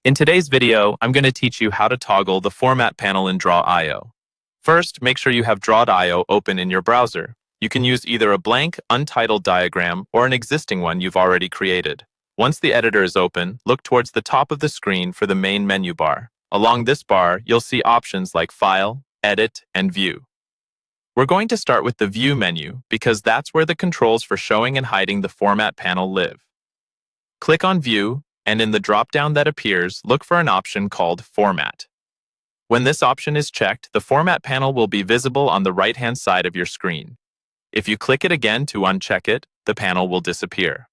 In today's video, I'm going to teach you how to toggle the Format panel in Draw.io. First, make sure you have Draw.io open in your browser. You can use either a blank, untitled diagram or an existing one you've already created. Once the editor is open, look towards the top of the screen for the main menu bar. Along this bar, you'll see options like File, Edit, and View. We're going to start with the View menu because that's where the controls for showing and hiding the Format panel live. Click on View, and in the drop-down that appears, look for an option called Format. When this option is checked, the Format panel will be visible on the right-hand side of your screen. If you click it again to uncheck it, the panel will disappear.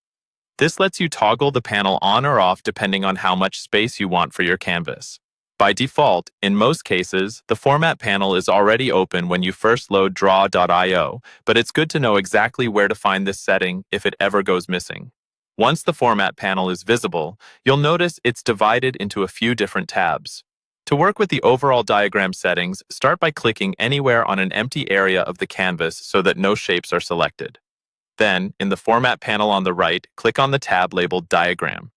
This lets you toggle the panel on or off depending on how much space you want for your canvas. By default, in most cases, the Format panel is already open when you first load Draw.io, but it's good to know exactly where to find this setting if it ever goes missing. Once the Format panel is visible, you'll notice it's divided into a few different tabs. To work with the overall diagram settings, start by clicking anywhere on an empty area of the canvas so that no shapes are selected. Then, in the Format panel on the right, click on the tab labeled Diagram.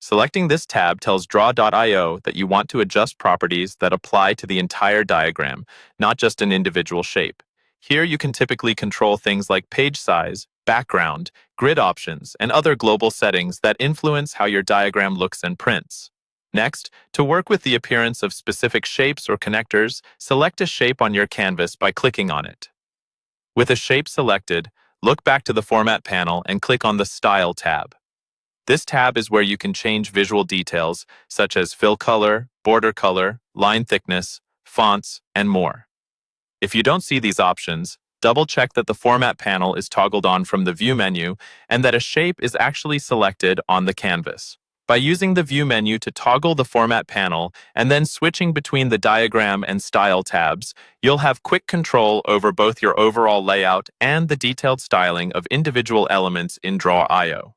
Selecting this tab tells Draw.io that you want to adjust properties that apply to the entire diagram, not just an individual shape. Here you can typically control things like page size, background, grid options, and other global settings that influence how your diagram looks and prints. Next, to work with the appearance of specific shapes or connectors, select a shape on your canvas by clicking on it. With a shape selected, look back to the Format panel and click on the Style tab. This tab is where you can change visual details such as fill color, border color, line thickness, fonts, and more. If you don't see these options, double-check that the Format panel is toggled on from the View menu and that a shape is actually selected on the canvas. By using the View menu to toggle the Format panel and then switching between the Diagram and Style tabs, you'll have quick control over both your overall layout and the detailed styling of individual elements in Draw.io.